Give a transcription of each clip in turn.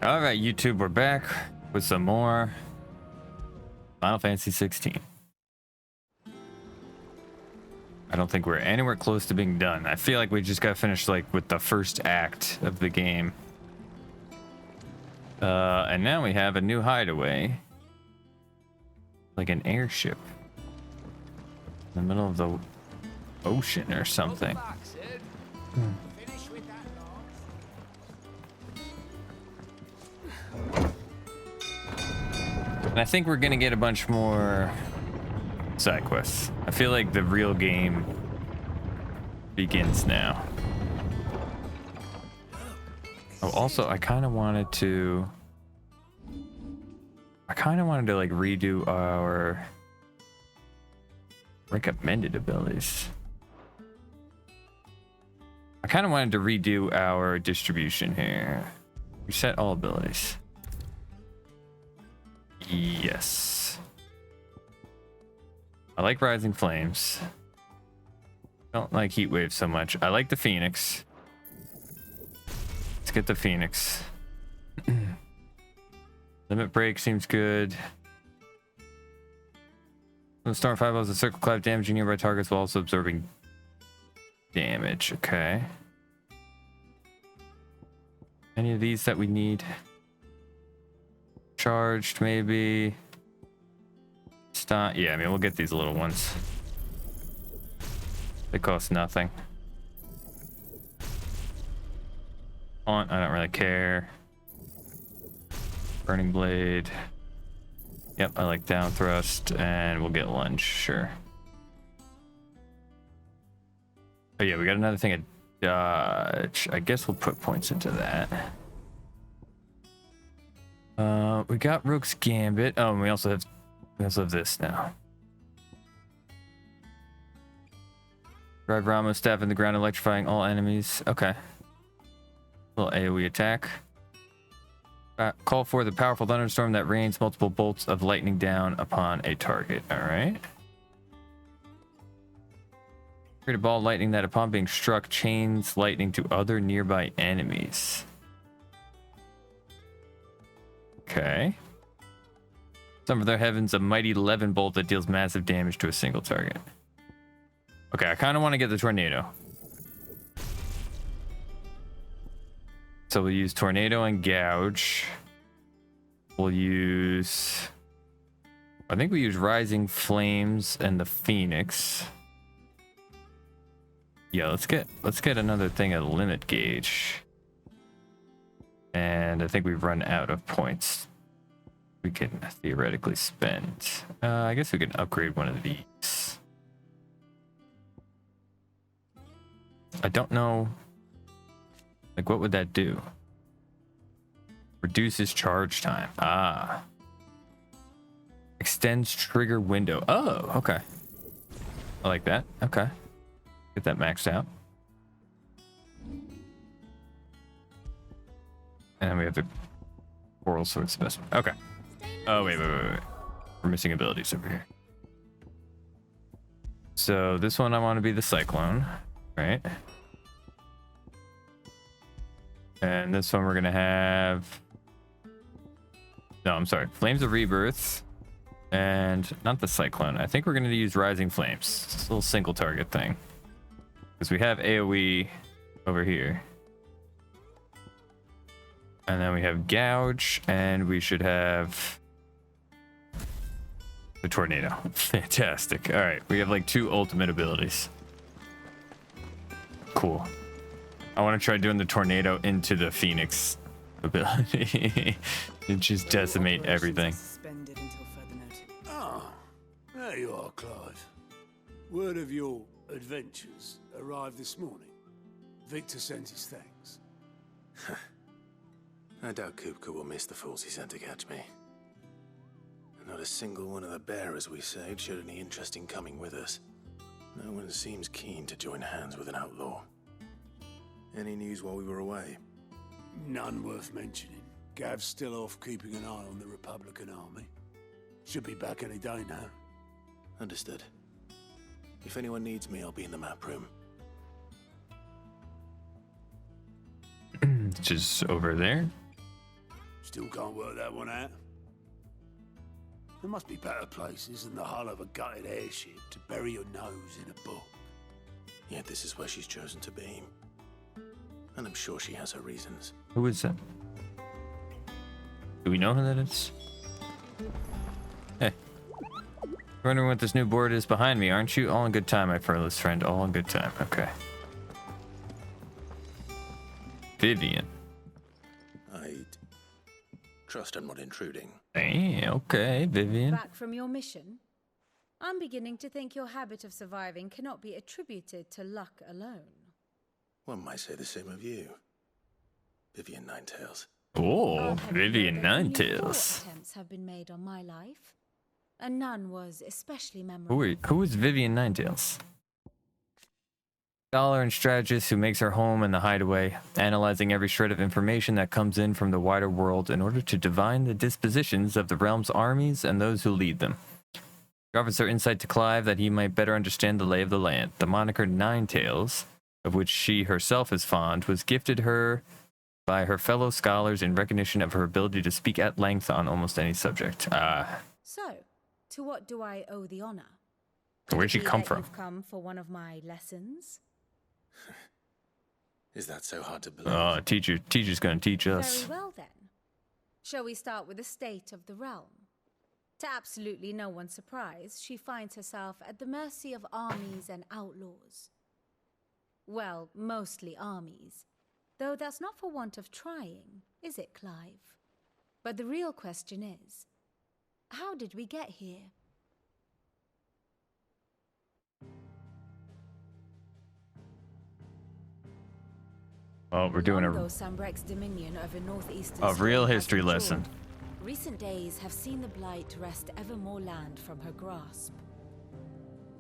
All right, YouTube, we're back with some more Final Fantasy 16. I don't think we're anywhere close to being done. I feel like we just got finished like with the first act of the game. And now we have a new hideaway. Like an airship. In the middle of the ocean or something. And I think we're gonna get a bunch more side quests. I feel like the real game begins now. Oh, also, I kind of wanted to like redo our recommended abilities. I kind of wanted to redo our distribution here. Reset all abilities. Yes. I like Rising Flames. Don't like Heat Wave so much. I like the Phoenix. Let's get the Phoenix. Limit Break seems good. The Storm Fireballs, a circle cloud damaging nearby targets while also absorbing damage. Okay. Any of these that we need? Charged, maybe. Stun. Yeah, I mean, we'll get these little ones. They cost nothing. Haunt, I don't really care. Burning Blade. Yep, I like Down Thrust, and we'll get Lunge, sure. Oh yeah, we got another thing of Dodge. I guess we'll put points into that. We got Rook's Gambit. Oh, and we also have this now. Drive Ramos staff in the ground, electrifying all enemies. Okay. Little AoE attack. Call for the powerful thunderstorm that rains multiple bolts of lightning down upon a target. All right. Create a ball of lightning that, upon being struck, chains lightning to other nearby enemies. Okay. Some of their heavens, a mighty levin bolt that deals massive damage to a single target. Okay, I kind of want to get the tornado. So we'll use Tornado and Gouge. We'll use... I think we use Rising Flames and the Phoenix. Yeah, let's get another thing of Limit Gauge. And I think we've run out of points we can theoretically spend. I guess we can upgrade one of these. I don't know. Like, what would that do? Reduces charge time. Ah. Extends trigger window. Oh, okay. I like that. Okay. Get that maxed out. And then we have the Coral Sword Specimen. Okay. Oh, wait. We're missing abilities over here. So this one I want to be the Cyclone, right? And this one we're going to have... No, I'm sorry. Flames of Rebirth. And not the Cyclone. I think we're going to use Rising Flames. It's a little single target thing. Because we have AoE over here. And then we have Gouge. And we should have... the Tornado. Fantastic. All right. We have like 2 ultimate abilities. Cool. I want to try doing the Tornado into the Phoenix ability. And just decimate everything. Ah, there you are, Clive. Word of your adventures arrived this morning. Victor sent his thanks. I doubt Kupka will miss the fools he sent to catch me. Not a single one of the bearers we saved showed any interest in coming with us. No one seems keen to join hands with an outlaw. Any news while we were away? None worth mentioning. Gav's still off keeping an eye on the Republican army. Should be back any day now. Understood. If anyone needs me, I'll be in the map room. Which is over there. Still can't work that one out? There must be better places than the hull of a gutted airship to bury your nose in a book. Yet this is where she's chosen to be. And I'm sure she has her reasons. Who is that? Do we know who that is? Hey. Wondering what this new board is behind me, aren't you? All in good time, my furless friend. All in good time. Okay. Vivian. I'd trust I'm not intruding. Hey, okay, Vivian. Back from your mission? I'm beginning to think your habit of surviving cannot be attributed to luck alone. One might say the same of you, Vivian Ninetails. Oh, Have you Vivian known that only 4 Ninetails. attempts have been made on my life, and none was especially memorable. Who is Vivian Ninetails? Scholar and strategist who makes her home in the hideaway, analyzing every shred of information that comes in from the wider world in order to divine the dispositions of the realm's armies and those who lead them. She offers her insight to Clive that he might better understand the lay of the land. The moniker Ninetails, of which she herself is fond, was gifted her by her fellow scholars in recognition of her ability to speak at length on almost any subject. So, to what do I owe the honor? Where'd she Be come that from? You've come for one of my lessons? Is that so hard to believe? Oh, teacher's gonna teach us. Very well then. Shall we start with the state of the realm? To absolutely no one's surprise, she finds herself at the mercy of armies and outlaws. Well, mostly armies. Though that's not for want of trying, is it, Clive? But the real question is, how did we get here? Oh, we're doing Long ago, a Sambrek's dominion over northeastern real Spain has history endured. lesson. Recent days have seen the Blight wrest ever more land from her grasp.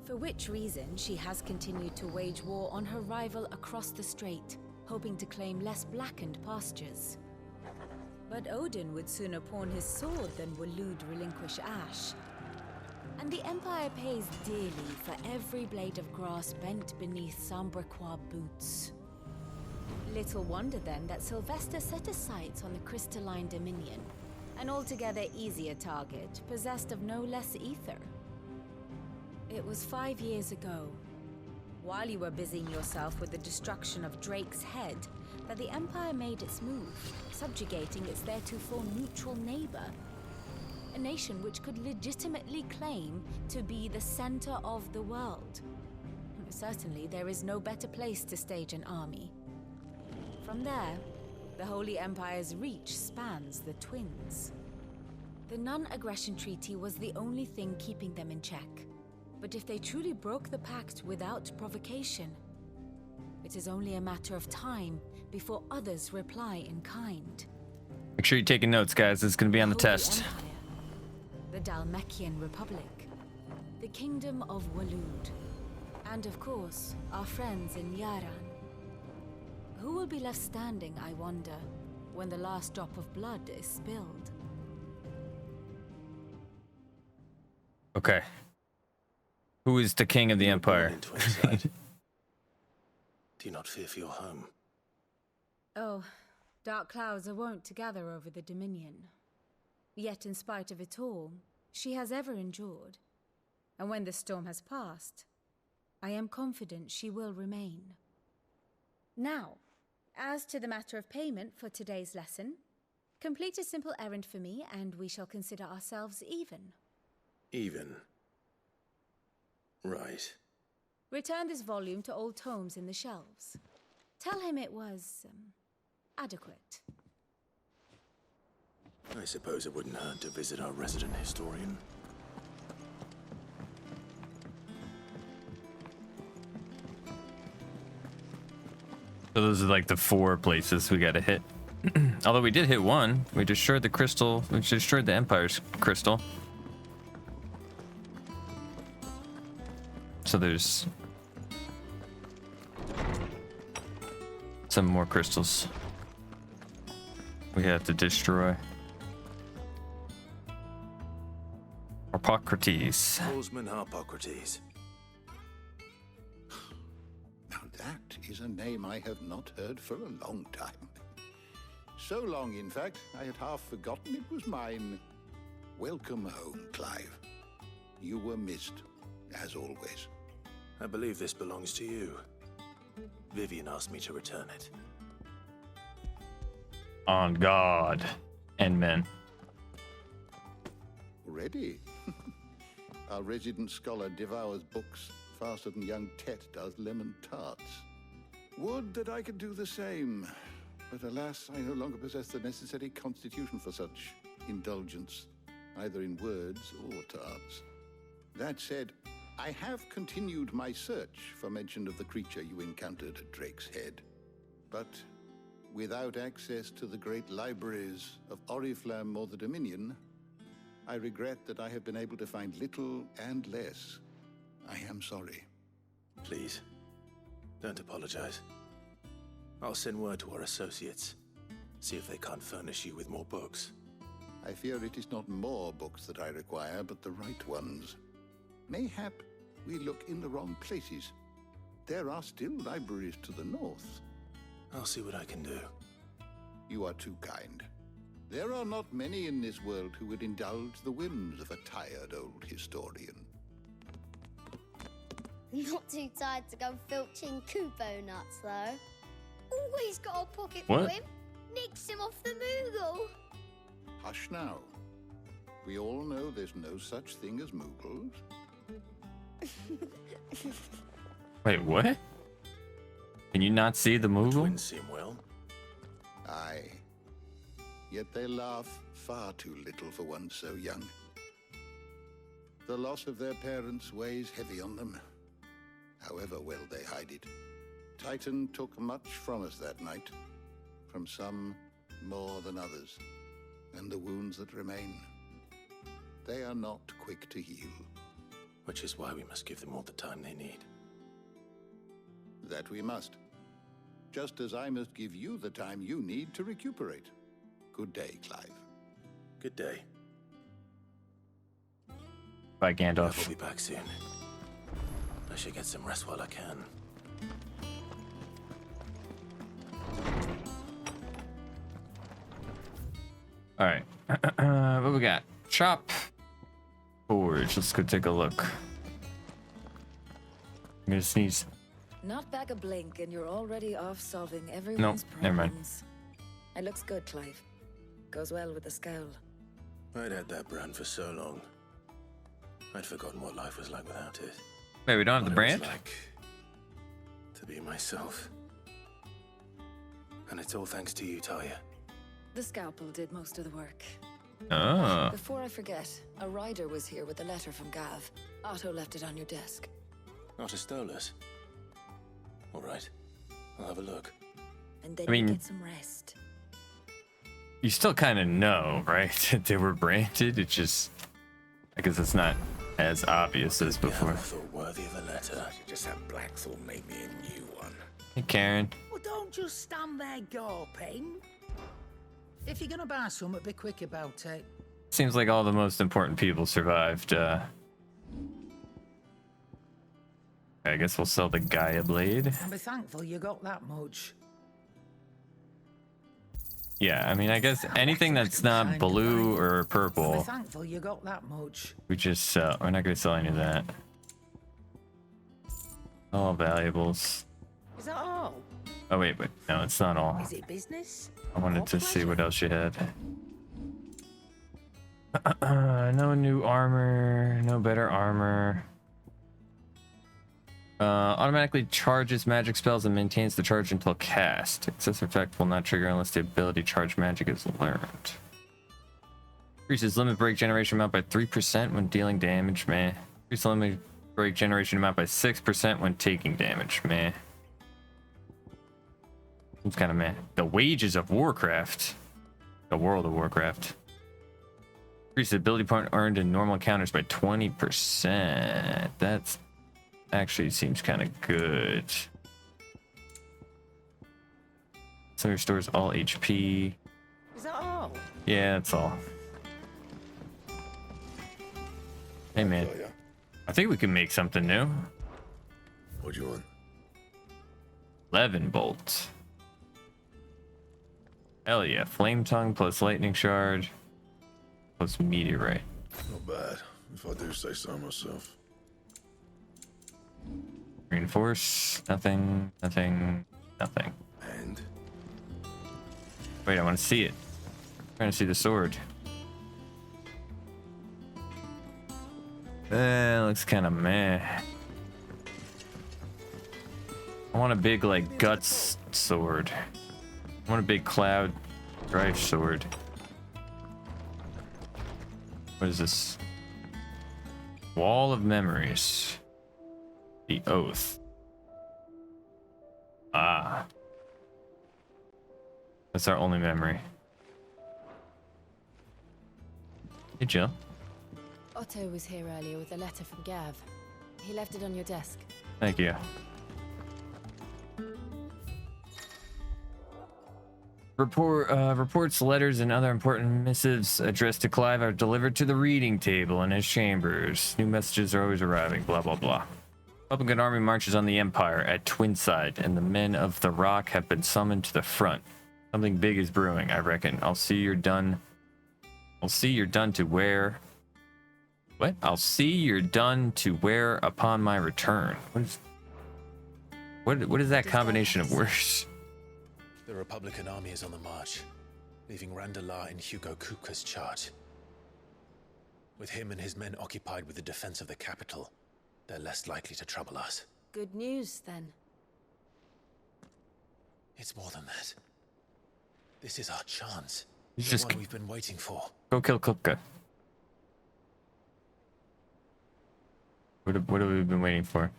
For which reason, she has continued to wage war on her rival across the strait, hoping to claim less blackened pastures. But Odin would sooner pawn his sword than Waloed relinquish Ash. And the Empire pays dearly for every blade of grass bent beneath Sambrequois boots. Little wonder then that Sylvester set his sights on the crystalline dominion, an altogether easier target, possessed of no less ether. It was 5 years ago, while you were busying yourself with the destruction of Drake's head, that the Empire made its move, subjugating its theretofore neutral neighbor. A nation which could legitimately claim to be the center of the world. Certainly, there is no better place to stage an army. From there, the Holy Empire's reach spans the Twins. The non-aggression treaty was the only thing keeping them in check. But if they truly broke the pact without provocation, it is only a matter of time before others reply in kind. Make sure you're taking notes, guys. It's going to be on the Holy test. Empire, the Dalmekian Republic, the Kingdom of Waloed, and of course, our friends in Yaran. Who will be left standing, I wonder, when the last drop of blood is spilled? Okay. Who is the king of the empire? Into inside. Do you not fear for your home? Oh, dark clouds are wont to gather over the Dominion. Yet in spite of it all, she has ever endured. And when the storm has passed, I am confident she will remain. Now, as to the matter of payment for today's lesson, complete a simple errand for me and we shall consider ourselves even. Even. Right. Return this volume to old tomes in the shelves. Tell him it was, adequate. I suppose it wouldn't hurt to visit our resident historian. So those are like the 4 places we got to hit. Although we did hit one. We destroyed the crystal. We destroyed the Empire's crystal. So there's some more crystals we have to destroy. Harpocrates. Horseman Harpocrates. Now that is a name I have not heard for a long time. So long, in fact, I had half forgotten it was mine. Welcome home, Clive. You were missed, as always. I believe this belongs to you. Vivian asked me to return it. On God and men. Ready? Our resident scholar devours books faster than young Tet does lemon tarts. Would that I could do the same. But alas, I no longer possess the necessary constitution for such indulgence, either in words or tarts. That said, I have continued my search for mention of the creature you encountered at Drake's Head. But without access to the great libraries of Oriflamme or the Dominion, I regret that I have been able to find little and less. I am sorry. Please, don't apologize. I'll send word to our associates. See if they can't furnish you with more books. I fear it is not more books that I require, but the right ones. Mayhap we look in the wrong places. There are still libraries to the north. I'll see what I can do. You are too kind. There are not many in this world who would indulge the whims of a tired old historian. Not too tired to go filching Kupo nuts, though. Always got a pocket What? for him. Nicks him off the Moogle. Hush now. We all know there's no such thing as Moogles. Wait, what? Can you not see the Moogle? Twins seem well. Aye. Yet they laugh far too little for one so young. The loss of their parents weighs heavy on them, however well they hide it. Titan took much from us that night, from some more than others, and the wounds that remain, they are not quick to heal. Which is why we must give them all the time they need. That we must. Just as I must give you the time you need to recuperate. Good day, Clive. Good day. Bye, I Gandalf. will be back soon. I should get some rest while I can. All right. What we got? Shop. Forge. Let's go take a look. I'm gonna sneeze. Not back a blink, and you're already off solving everyone's never mind. problems. It looks good, Clive. Goes well with the scowl. I'd had that brand for so long. I'd forgotten what life was like without it. Wait, we don't have the What it was brand? like to be myself. And it's all thanks to you, Talia. The scalpel did most of the work. Oh. Before I forget, a rider was here with a letter from Gav. Otto left it on your desk. Not a Stolas. All right, I'll have a look. And then I mean- you get some rest. You still kind of know, right? That they were branded. It's just, I guess it's not as obvious as before. I thought worthy of a letter. Just have Blackthorn make me a new one. Hey, Karen. Well, don't just stand there gawping. If you're gonna buy something, be quick about it. Seems like all the most important people survived. I guess we'll sell the Gaia blade. And be thankful you got that much. Yeah, I mean, I guess anything that's not blue or Be purple, thankful you got that much. we just sell. We're not going to sell any of that. All valuables. Is that all? Oh, wait. No, it's not all. Is it business? I wanted Or to see what pleasure? else you had. No new armor. No better armor. Automatically charges magic spells and maintains the charge until cast. Excess effect will not trigger unless the ability charge magic is learned. Increases limit break generation amount by 3% when dealing damage, meh. Increases limit break generation amount by 6% when taking damage, meh. Seems kind of meh. The Wages of Warcraft. The World of Warcraft. Increases ability point earned in normal encounters by 20%. That's actually seems kind of good. So restores all HP. Is that all? Yeah, that's all. Hey man, I think we can make something new. What do you want? 11 bolts. Hell yeah. Flame tongue plus lightning shard plus meteorite. Not bad, if I do say so myself. Reinforce. Nothing. Nothing. Nothing. And Wait, I want to see it. I'm trying to see the sword. Looks kind of meh. I want a big, like, guts sword. I want a big cloud drive sword. What is this? Wall of Memories. The Oath. Ah. That's our only memory. Hey, Jill. Otto was here earlier with a letter from Gav. He left it on your desk. Thank you. Reports, letters, and other important missives addressed to Clive are delivered to the reading table in his chambers. New messages are always arriving, blah, blah, blah. Republican army marches on the Empire at Twinside, and the men of the Rock have been summoned to the front. Something big is brewing, I reckon. I'll see you're done to wear... What? I'll see you're done to wear upon my return. What is that combination of words? The Republican army is on the march, leaving Randalar in Hugo Kupka's charge. With him and his men occupied with the defense of the capital, they're less likely to trouble us. Good news, then. It's more than that. This is our chance. You The just one we've been waiting for. go kill Kupka. What have we been waiting for?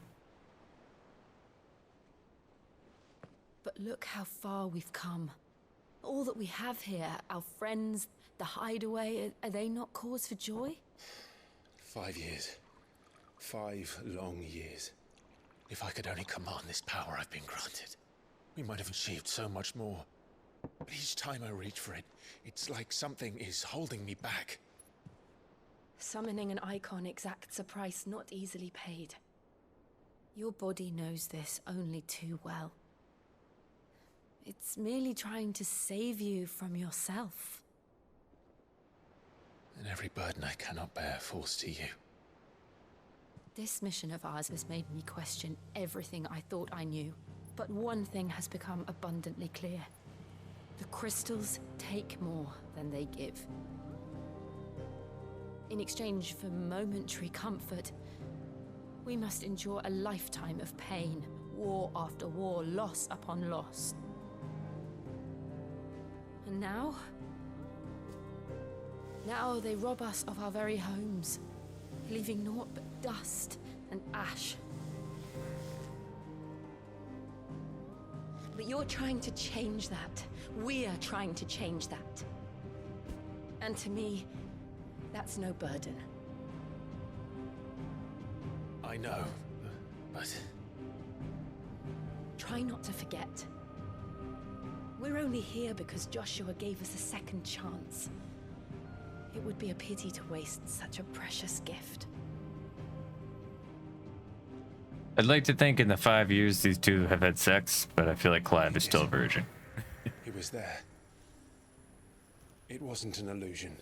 But look how far we've come. All that we have here, our friends, the hideaway, are they not cause for joy? 5 years. 5 long years. If I could only command this power I've been granted, we might have achieved so much more. But each time I reach for it, it's like something is holding me back. Summoning an icon exacts a price not easily paid. Your body knows this only too well. It's merely trying to save you from yourself. And every burden I cannot bear falls to you. This mission of ours has made me question everything I thought I knew. But one thing has become abundantly clear. The crystals take more than they give. In exchange for momentary comfort, we must endure a lifetime of pain, war after war, loss upon loss. And now they rob us of our very homes, leaving naught but dust and ash. But you're trying to change that. We're trying to change that. And to me, that's no burden. I know, but... Try not to forget. We're only here because Joshua gave us a second chance. It would be a pity to waste such a precious gift. I'd like to think in the 5 years these two have had sex, but I feel like Clive is still a virgin. He was there. It wasn't an illusion.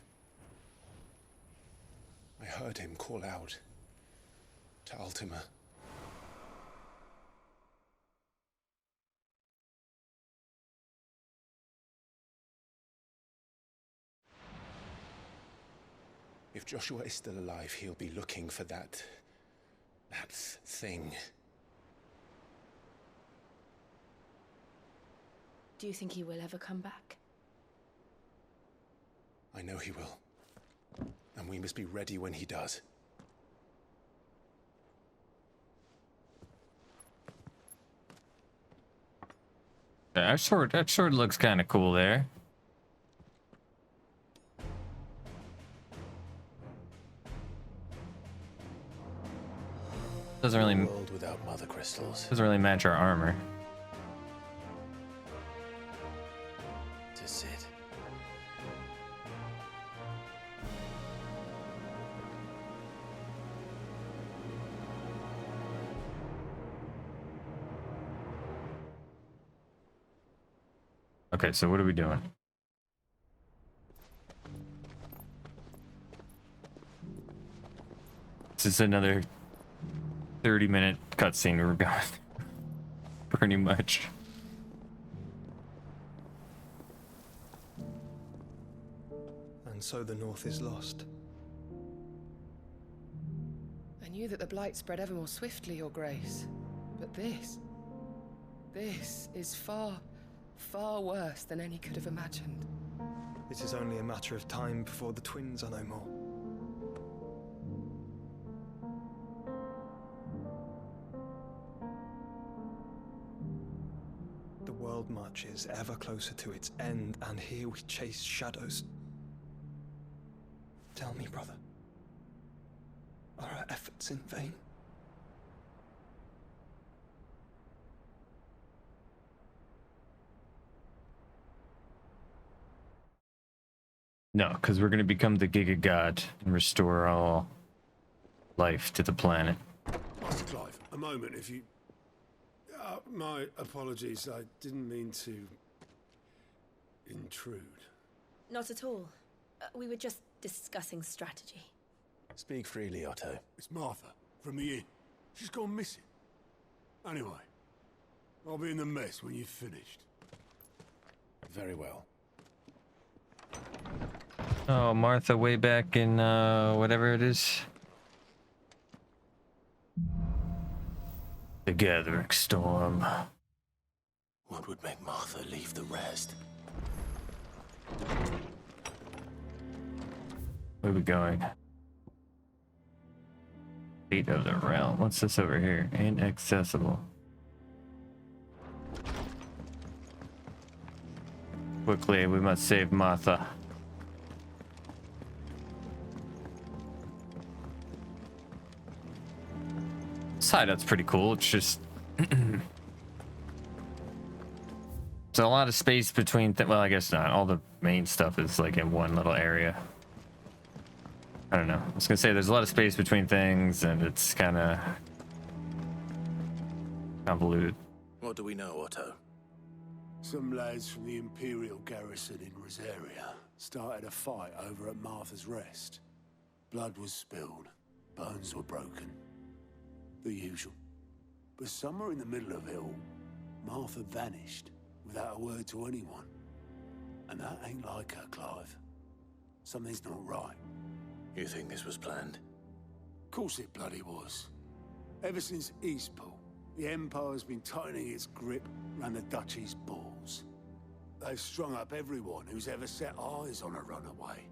I heard him call out to Ultima. If Joshua is still alive, he'll be looking for that thing. Do you think he will ever come back? I know he will. And we must be ready when he does. That sword looks kind of cool there. Doesn't really A world without mother crystals. doesn't really match our armor. To sit. Okay, so what are we doing? This is another 30-minute cutscene we're going. Pretty much. And so the North is lost. I knew that the Blight spread ever more swiftly, Your Grace. But this is far, far worse than any could have imagined. It is only a matter of time before the twins are no more. The world marches ever closer to its end, and here we chase shadows. Tell me, brother, are our efforts in vain? No, because we're going to become the Giga God and restore all life to the planet. Master Clive, a moment, if you... my apologies, I didn't mean to... intrude. Not at all. We were just discussing strategy. Speak freely, Otto. It's Martha, from the inn. She's gone missing. Anyway, I'll be in the mess when you've finished. Very well. Oh, Martha, way back in whatever it is. The Gathering Storm. What would make Martha leave the rest? Where are we going? Fate of the Realm. What's this over here? Inaccessible. Quickly, we must save Martha. This hideout's pretty cool. It's just there's a lot of space between. Well, I guess not. All the main stuff is like in one little area. I don't know. I was gonna say there's a lot of space between things, and it's kind of convoluted. What do we know, Otto? Some lads from the Imperial garrison in Rosaria started a fight over at Martha's Rest. Blood was spilled, bones were broken. The usual. But somewhere in the middle of it all, Martha vanished without a word to anyone. And that ain't like her, Clive. Something's not right. You think this was planned? Of course it bloody was. Ever since Eastpool, the Empire's been tightening its grip around the Duchy's balls. They've strung up everyone who's ever set eyes on a runaway,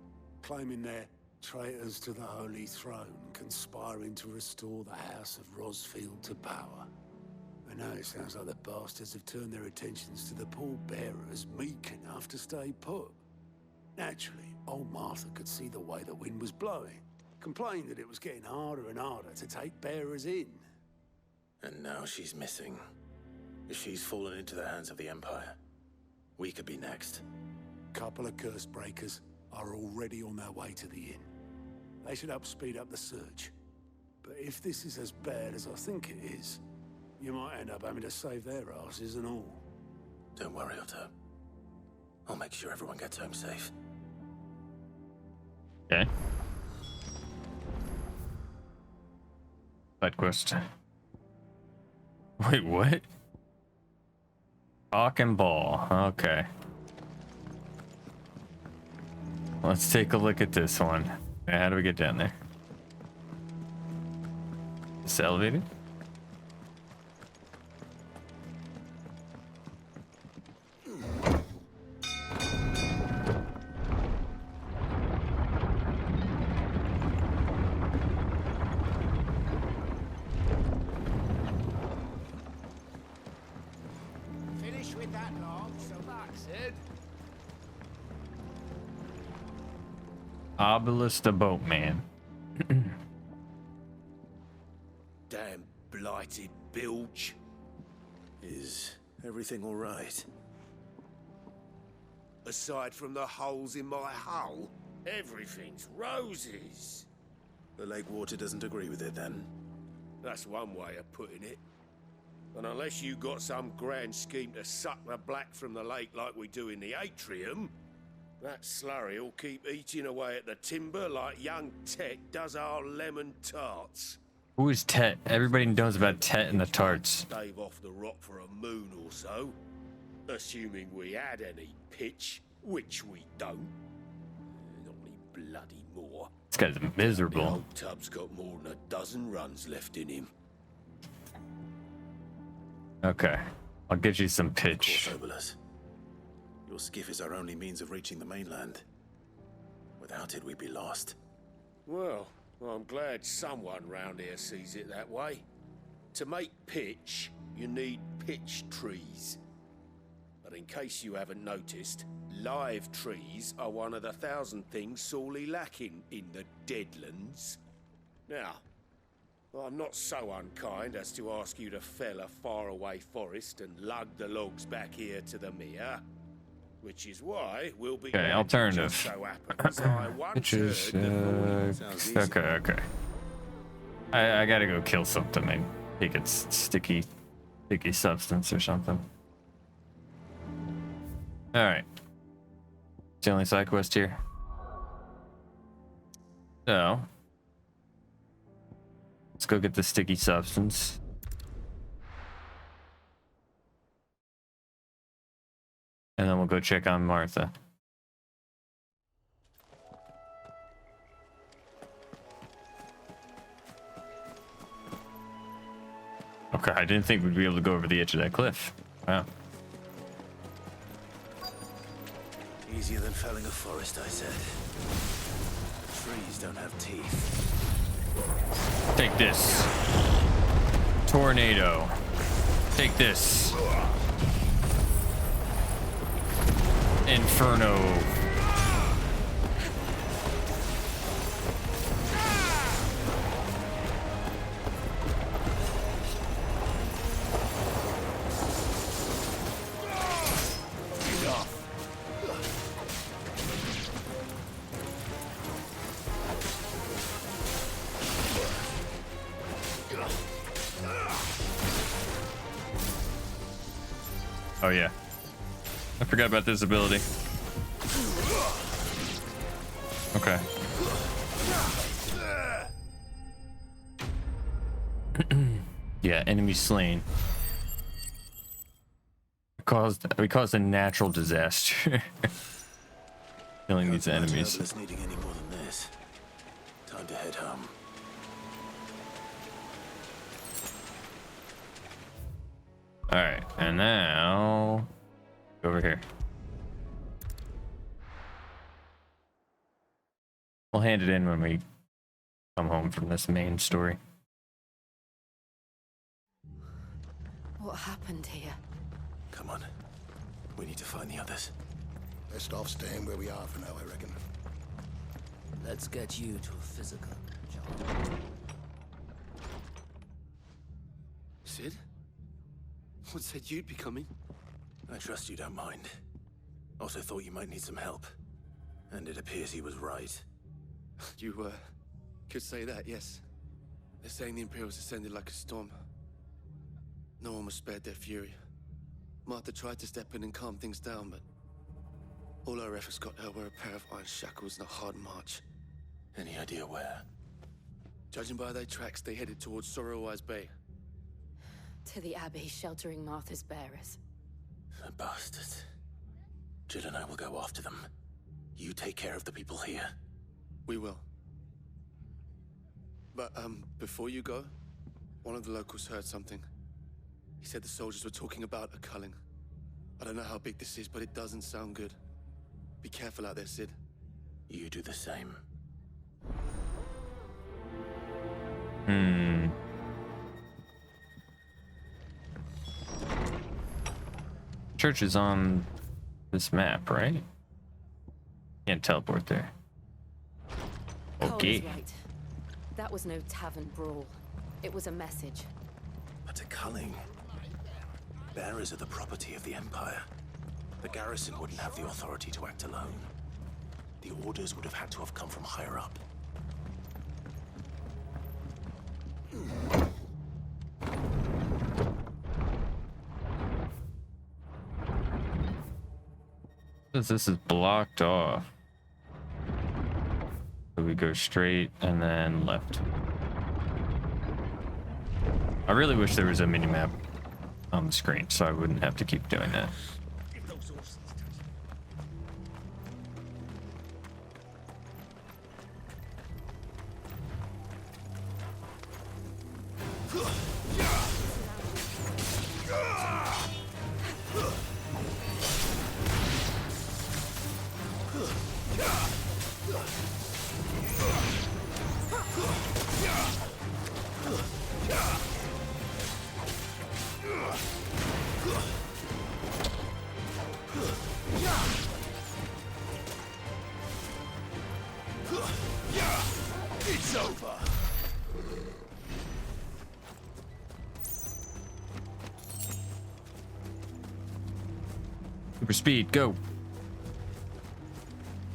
claiming they're traitors to the Holy Throne, conspiring to restore the House of Rosfield to power. And now it sounds like the bastards have turned their attentions to the pallbearers meek enough to stay put. Naturally, old Martha could see the way the wind was blowing, complained that it was getting harder and harder to take bearers in. And now she's missing. If she's fallen into the hands of the Empire, we could be next. Couple of curse breakers are already on their way to the inn. They should help speed up the search. But if this is as bad as I think it is, you might end up having to save their asses and all. Don't worry, Otto. I'll make sure everyone gets home safe. Okay. Side quest. Wait, what? Hawk and ball. Okay. Let's take a look at this one. How do we get down there? It's elevated? Finish with that log, so that's it. Obelisk the Boatman. Damn blighted bilge. Is everything all right? Aside from the holes in my hull, everything's roses. The lake water doesn't agree with it, then? That's one way of putting it. And unless you got some grand scheme to suck the black from the lake like we do in the atrium, That slurry will keep eating away at the timber like young Tet does our lemon tarts. Who is Tet? Everybody knows about Tet and the tarts. Stave off the rot for a moon or so, assuming we had any pitch, which we don't. Not any bloody more. This guy's The miserable. old tub's got more than a dozen runs left in him. Okay, I'll get you some pitch. Obolus. Your skiff is our only means of reaching the mainland. Without it, we'd be lost. Well, I'm glad someone round here sees it that way. To make pitch, you need pitch trees. But in case you haven't noticed, live trees are one of the 1,000 things sorely lacking in the Deadlands. Now, I'm not so unkind as to ask you to fell a faraway forest and lug the logs back here to the mere. Which is why we'll be. Okay, alternative. Just so happens I once Pitches. heard the Okay. I gotta go kill something. I think it's sticky substance or something. All right. It's the only side quest here. So let's go get the sticky substance. And then we'll go check on Martha. Okay, I didn't think we'd be able to go over the edge of that cliff. Wow. Easier than felling a forest, I said. Trees don't have teeth. Take this. Tornado. Take this. Inferno. Oh yeah. I forgot about this ability. Okay. Yeah, enemy slain. We caused a natural disaster. Killing these enemies. Us needing any more than this. Time to head home. All right, and now go over here. We'll hand it in when we come home from this main story. What happened here? Come on. We need to find the others. Best off staying where we are for now, I reckon. Let's get you to a physical, John. Sid? What said you'd be coming? I trust you don't mind. Also thought you might need some help. And it appears he was right. You, could say that, yes. They're saying the Imperials descended like a storm. No one was spared their fury. Martha tried to step in and calm things down, but all our efforts got her were a pair of iron shackles and a hard march. Any idea where? Judging by their tracks, they headed towards Sorrowwise Bay. To the Abbey sheltering Martha's bearers. The bastards. Jill and I will go after them. You take care of the people here. We will. But, before you go, one of the locals heard something. He said the soldiers were talking about a culling. I don't know how big this is, but it doesn't sound good. Be careful out there, Sid. You do the same. Church is on this map, right? Can't teleport there. Okay. Cole is right. That was no tavern brawl. It was a message. But a culling. Bearers are the property of the Empire. The garrison wouldn't have the authority to act alone. The orders would have had to have come from higher up. Because this is blocked off. So we go straight and then left. I really wish there was a mini-map on the screen so I wouldn't have to keep doing that. It's over. Super speed, go.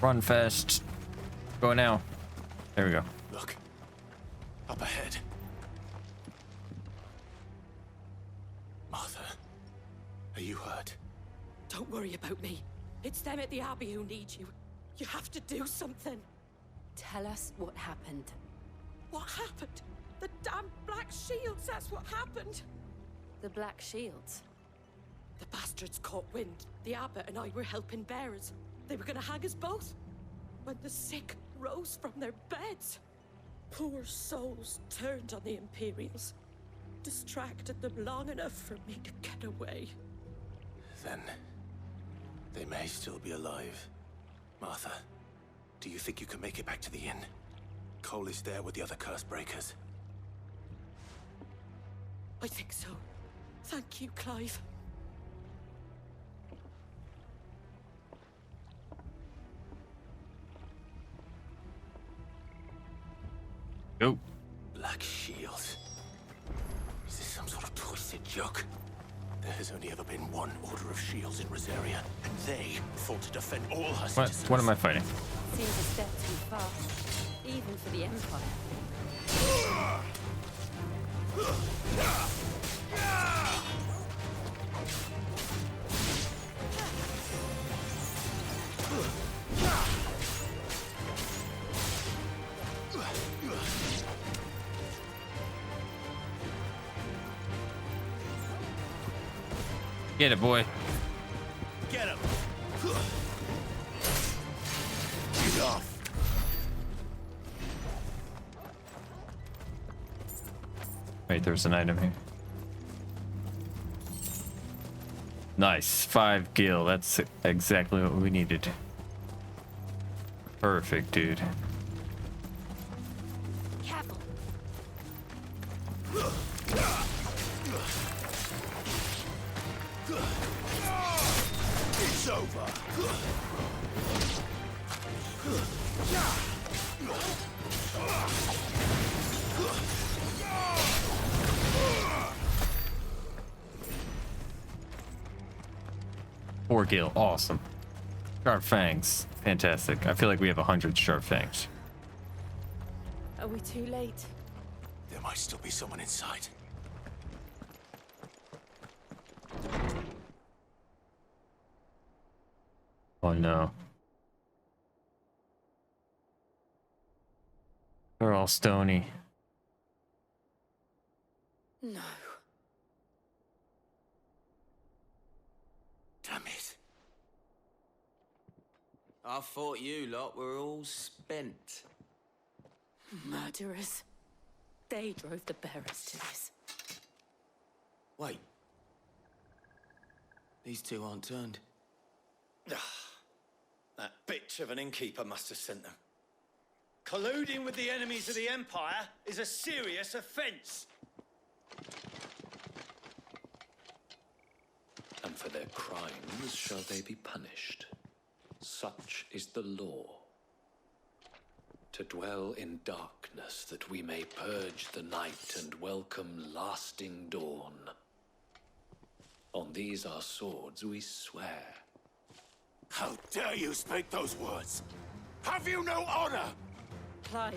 Run fast. Go now. There we go. Look. Up ahead. Martha, are you hurt? Don't worry about me. It's them at the Abbey who need you. You have to do something. Tell us what happened. What happened? The damn Black Shields, that's what happened. The Black Shields? The bastards caught wind. The Abbot and I were helping bearers. They were gonna hang us both. When the sick rose from their beds. Poor souls turned on the Imperials. Distracted them long enough for me to get away. Then they may still be alive. Martha, do you think you can make it back to the inn? Cole is there with the other curse breakers. I think so. Thank you, Clive. Go. Black Shield. Is this some sort of twisted joke? There has only ever been one Order of Shields in Rosaria, and they fought to defend all her citizens. What am I fighting? Seems a step too far, even for the Empire. Get it, boy. Get him. Get off. Wait, there's an item here. Nice. 5 gil. That's exactly what we needed. Perfect, dude. Careful. It's over. 4 gil. Awesome. Sharp fangs. Fantastic. I feel like we have 100 sharp fangs. Are we too late? There might still be someone inside. Oh no. They're all stony. No. Damn it. I thought you lot were all spent. Murderers. They drove the bearers to this. Wait. These two aren't turned. That bitch of an innkeeper must have sent them. Colluding with the enemies of the Empire is a serious offense. And for their crimes shall they be punished. Such is the law. To dwell in darkness that we may purge the night and welcome lasting dawn. On these our swords we swear. How dare you speak those words? Have you no honor? Clive.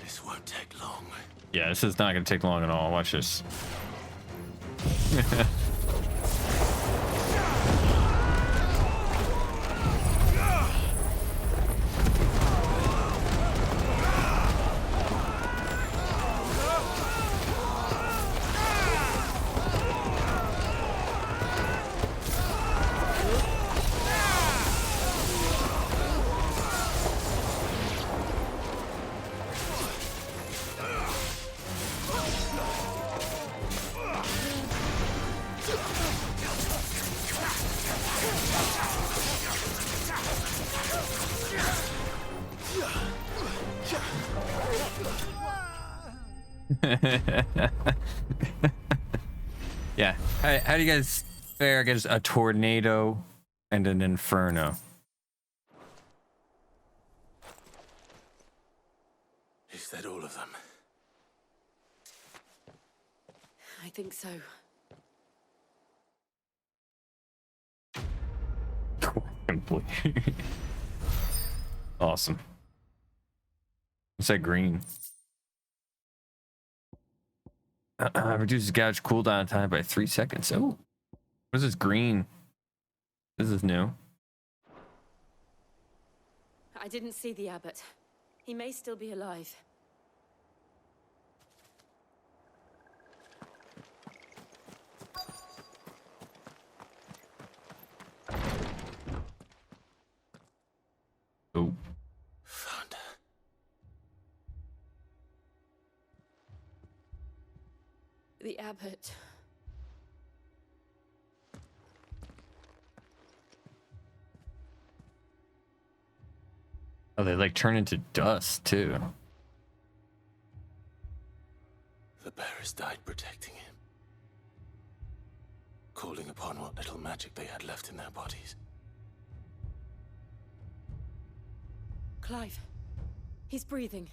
This won't take long. Yeah, this is not going to take long at all. Watch this. Yeah. How do you guys fare against a tornado and an inferno? Is that all of them? I think so. Awesome. What's that green? Reduces gouge cooldown time by 3 seconds. Oh, what is this green? This is new. I didn't see the abbot. He may still be alive. Oh. Found her. The abbot. Oh, they like turn into dust too. The bearers died protecting him, calling upon what little magic they had left in their bodies. Clive. He's breathing.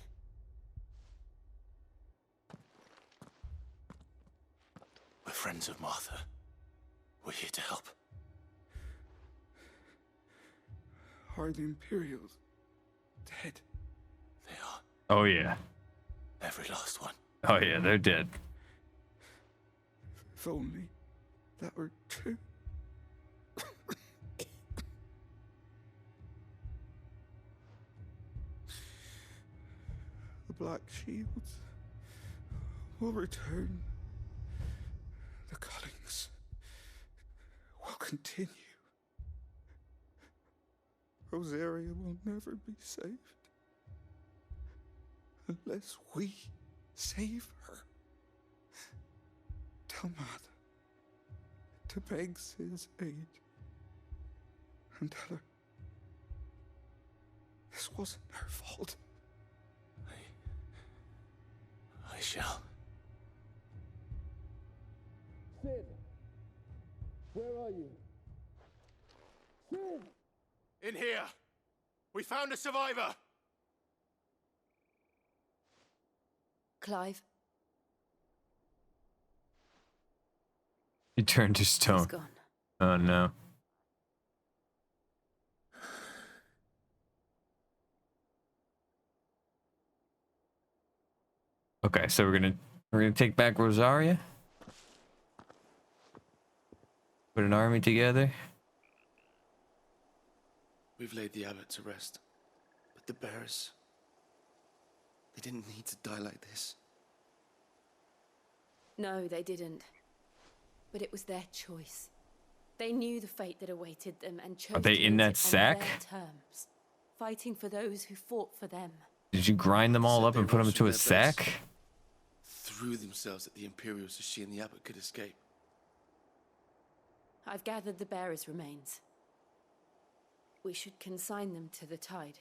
We're friends of Martha. We're here to help. Are the Imperials dead? They are. Oh yeah. Every last one. Oh yeah, they're dead. If only that were true. The Black Shields will return. The cullings will continue. Rosaria will never be saved unless we save her. Tell Mother to beg Sid's aid and tell her this wasn't her fault. I shall. Sid! Where are you? Sid! In here! We found a survivor! Clive. He turned to stone. He's gone. Oh no. Okay, so we're gonna take back Rosaria. Put an army together. We've laid the abbot to rest. But the bearers... they didn't need to die like this. No, they didn't. But it was their choice. They knew the fate that awaited them and chose Are they to in meet that it sack? on their terms, fighting for those who fought for them. Did you grind them all up and put them into a sack? Threw themselves at the Imperials so she and the abbot could escape. I've gathered the bearers' remains. We should consign them to the tide.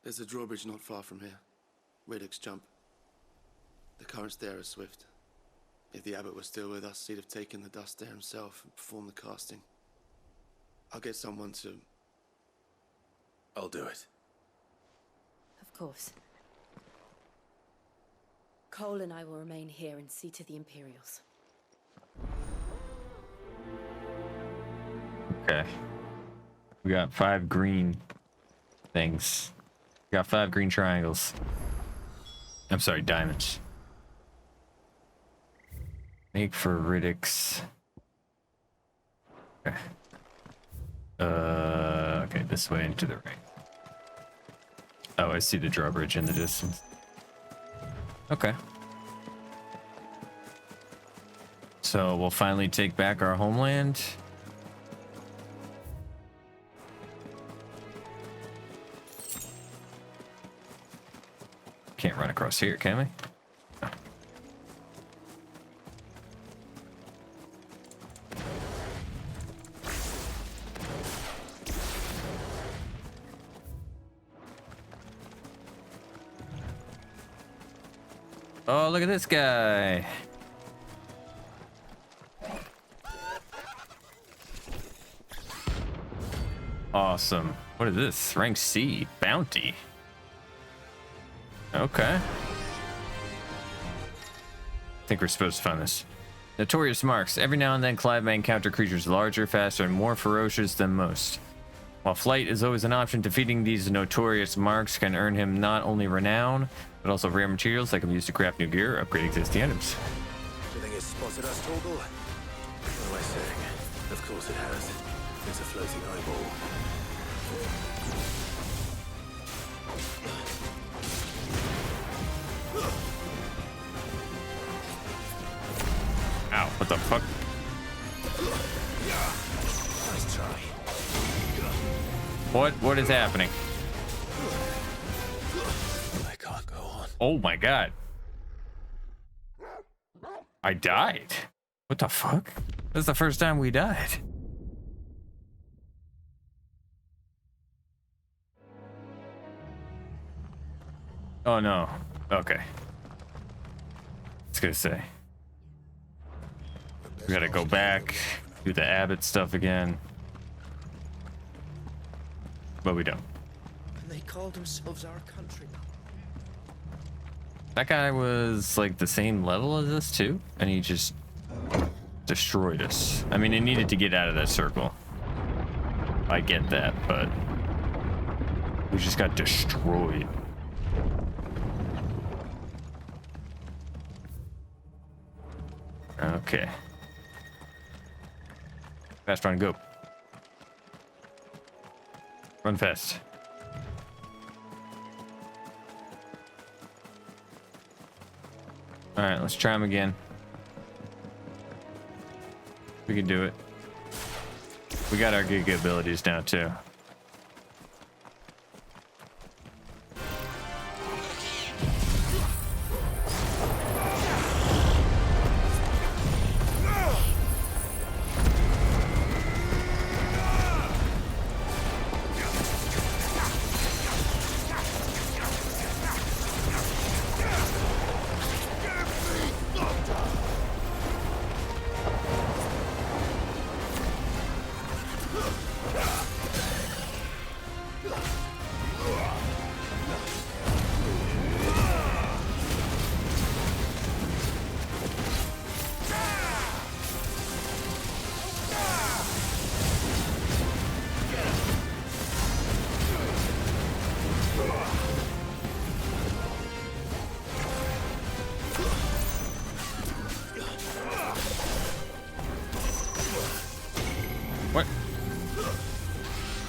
There's a drawbridge not far from here. Radix jump. The currents there are swift. If the abbot was still with us, he'd have taken the dust there himself and performed the casting. I'll get someone to... I'll do it. Of course. Cole and I will remain here and see to the Imperials. Okay. We got 5 green things. We got 5 green triangles. I'm sorry, diamonds. Make for Riddix. Okay. Okay, this way into the ring. Oh, I see the drawbridge in the distance. Okay. So we'll finally take back our homeland. Can't run across here, can we? No. Oh, look at this guy. Awesome. What is this? Rank C. Bounty. Okay. I think we're supposed to find this. Notorious marks. Every now and then, Clive may encounter creatures larger, faster, and more ferocious than most. While flight is always an option, defeating these notorious marks can earn him not only renown, but also rare materials that can be used to craft new gear or upgrade existing items. Do you think it's spotted us, Torgal? What am I saying? Of course it has. It's a floating eyeball. Ow, what the fuck? Nice try. What is happening? I can't go on. Oh my god. I died. What the fuck? This is the first time we died. Oh no. Okay. I was gonna say. We gotta go back, do the Abbott stuff again. But we don't. And they call themselves our country. That guy was like the same level as us too, and he just destroyed us. I mean, he needed to get out of that circle. I get that, but we just got destroyed. Okay. Fast run, go. Run fast. All right, let's try him again. We can do it. We got our Giga abilities now too.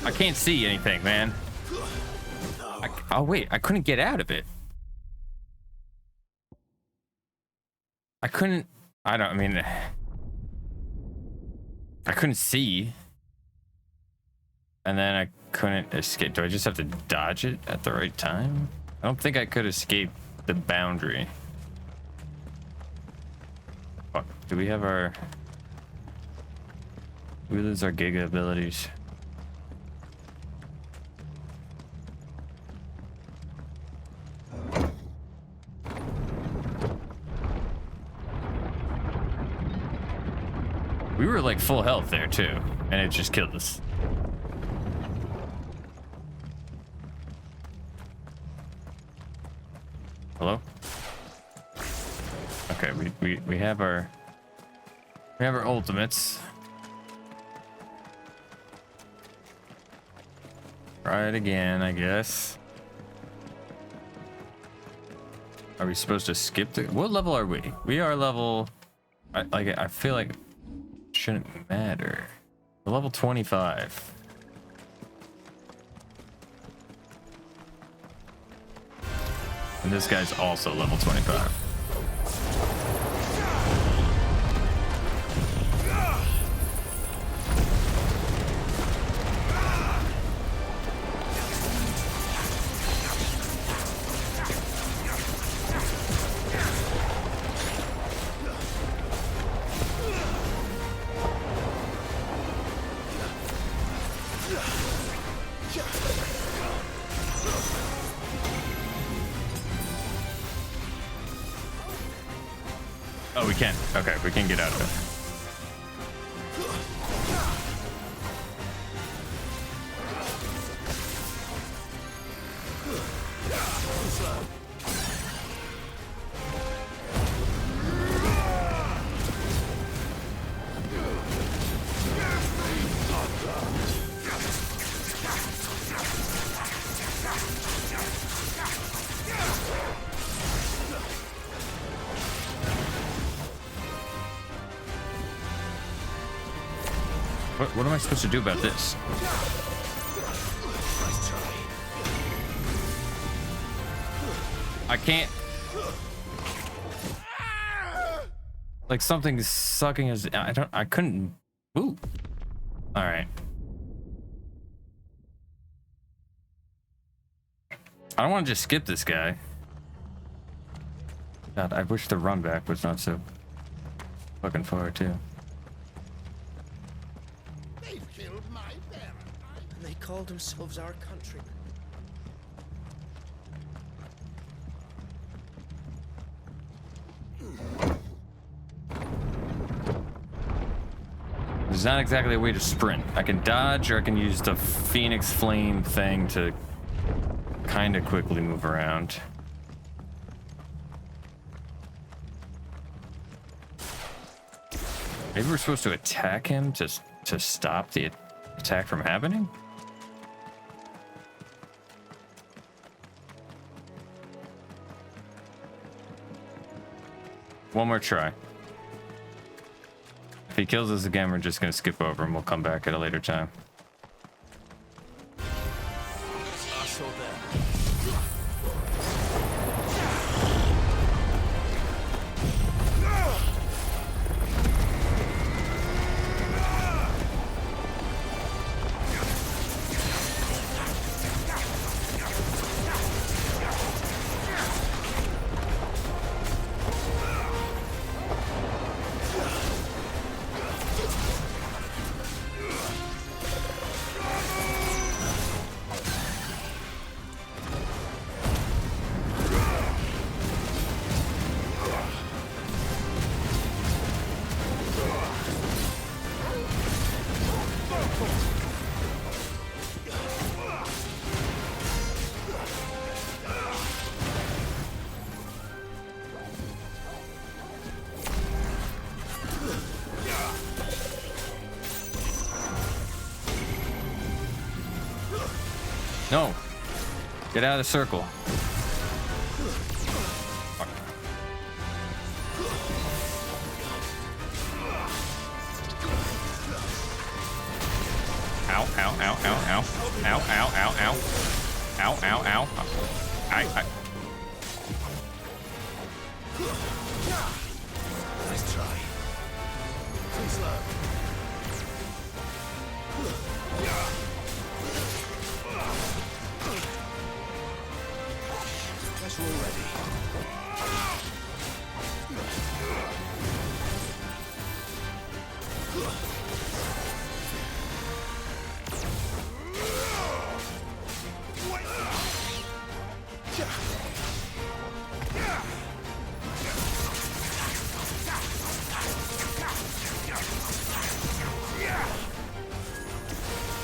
I can't see anything, man. Oh wait, I couldn't get out of it. I couldn't. I mean, I couldn't see, and then I couldn't escape. Do I just have to dodge it at the right time? I don't think I could escape the boundary. Fuck. Do we have our? Do we lose our Giga abilities? We were like full health there too, and it just killed us. Hello? Okay, we have our ultimates. Try it again, I guess. Are we supposed to skip the? What level are we? We are level. I feel like. Shouldn't matter. Level 25. And this guy's also level 25. Oh, we can. Okay, we can get out of it. What am I supposed to do about this? I can't. Like something's sucking his. I couldn't. Ooh. All right. I don't want to just skip this guy. God, I wish the run back was not so fucking far too. They called themselves our countrymen. There's not exactly a way to sprint. I can dodge, or I can use the Phoenix Flame thing to kind of quickly move around. Maybe we're supposed to attack him to stop the attack from happening? One more try. If he kills us again, we're just gonna skip over and we'll come back at a later time. No. Get out of the circle. Fuck. Ow, ow, ow, ow, ow. Ow, ow, ow, ow. Ow, ow, ow. I. Nice try. Too slow. Guess we're ready.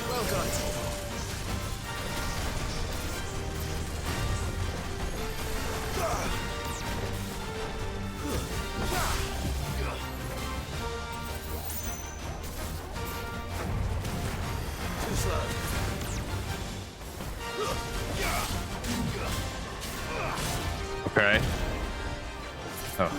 Well done. Too slow. Okay. Oh.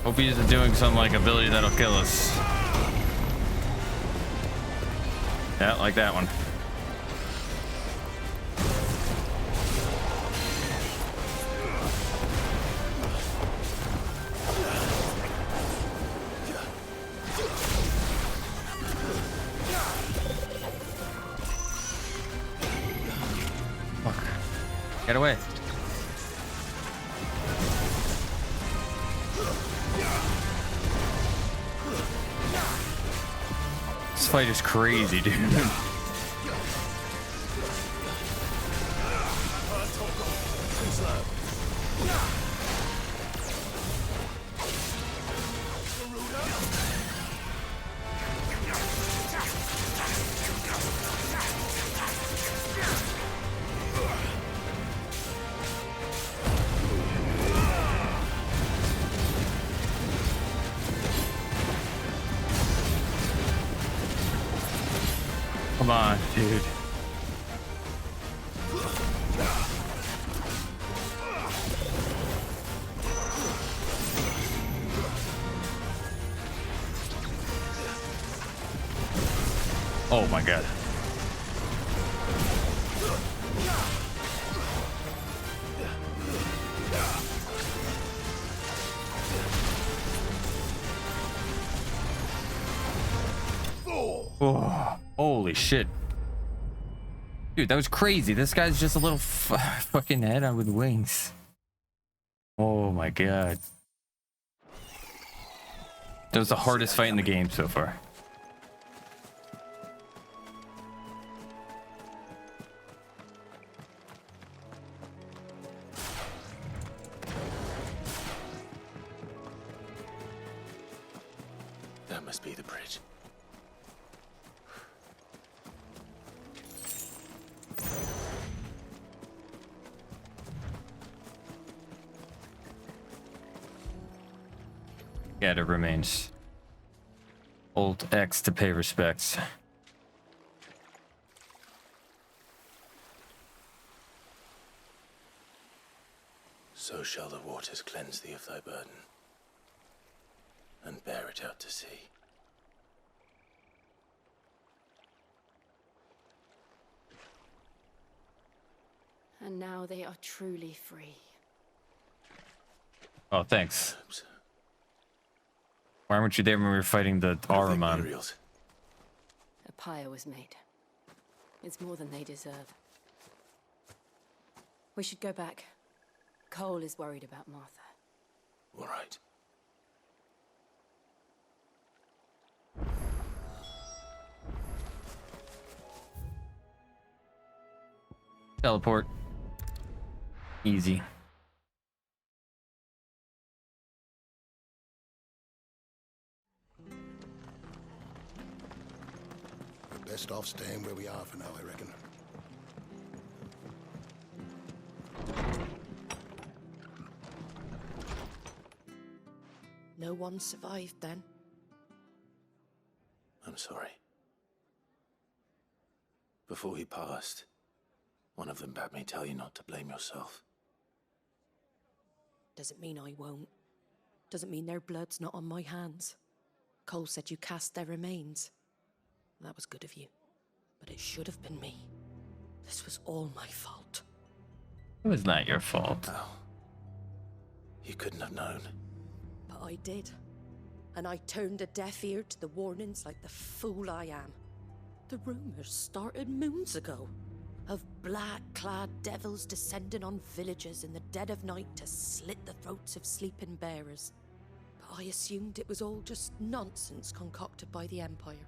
Hope he's doing some like ability that'll kill us. Yeah, like that one. Get away. This fight is crazy, dude. Come on, dude. Oh my god. Oh, holy shit. Dude, that was crazy. This guy's just a little fucking head on with wings. Oh my god. That was the hardest fight in the game so far. That must be the bridge. Yeah, it remains. Alt X to pay respects. So shall the waters cleanse thee of thy burden, and bear it out to sea. And now they are truly free. Oh, thanks. Why weren't you there when we were fighting the Ahriman? A pyre was made. It's more than they deserve. We should go back. Cole is worried about Martha. All right. Teleport. Easy. We're best off staying where we are for now, I reckon. No one survived then? I'm sorry. Before he passed, one of them bade me tell you not to blame yourself. Doesn't mean I won't. Doesn't mean their blood's not on my hands. Cole said you cast their remains. That was good of you. But it should have been me. This was all my fault. It was not your fault. Oh. You couldn't have known. But I did. And I turned a deaf ear to the warnings like the fool I am. The rumors started moons ago. Of black-clad devils descending on villages in the dead of night to slit the throats of sleeping bearers. But I assumed it was all just nonsense concocted by the Empire.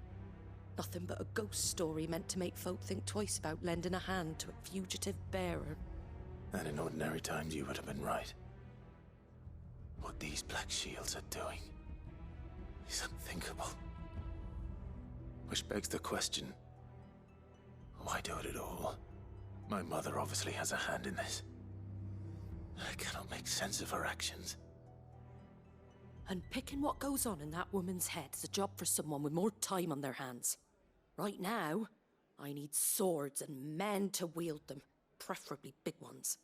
Nothing but a ghost story meant to make folk think twice about lending a hand to a fugitive bearer. And in ordinary times you would have been right. What these Black Shields are doing is unthinkable. Which begs the question, why do it at all? My mother obviously has a hand in this. I cannot make sense of her actions. And picking what goes on in that woman's head is a job for someone with more time on their hands. Right now, I need swords and men to wield them, preferably big ones.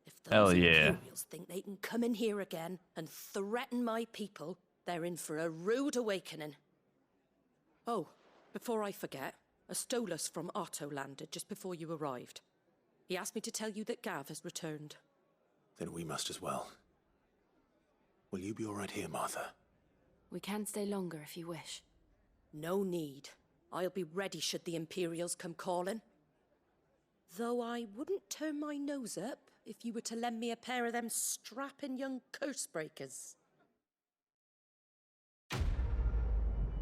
If those Imperials think they can come in here again and threaten my people, they're in for a rude awakening. Oh, before I forget, a Stolas from Otto landed just before you arrived. He asked me to tell you that Gav has returned. Then we must as well. Will you be all right here, Martha? We can stay longer if you wish. No need. I'll be ready should the Imperials come calling. Though I wouldn't turn my nose up if you were to lend me a pair of them strapping young curse breakers.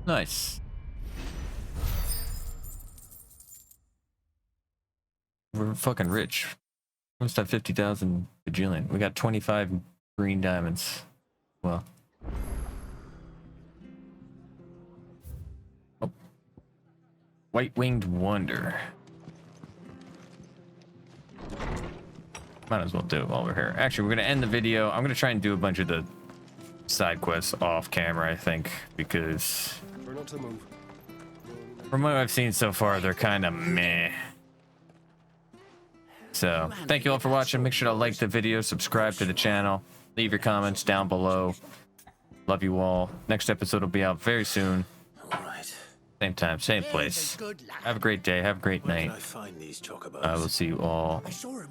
Nice. We're fucking rich. We must have 50,000 bajillion. We got 25 green diamonds. Well. Oh. White-winged wonder. Might as well do it while we're here. Actually, we're gonna end the video. I'm gonna try and do a bunch of the side quests off camera, I think, because We're not to move. from what I've seen so far, they're kind of meh. So, thank you all for watching. Make sure to like the video, subscribe to the channel, leave your comments down below. Love you all. Next episode will be out very soon. Same time, same place. Have a great day. Have a great night. I will see you all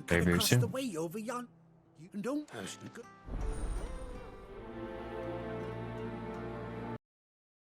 very, very soon. The way over yon. You don't.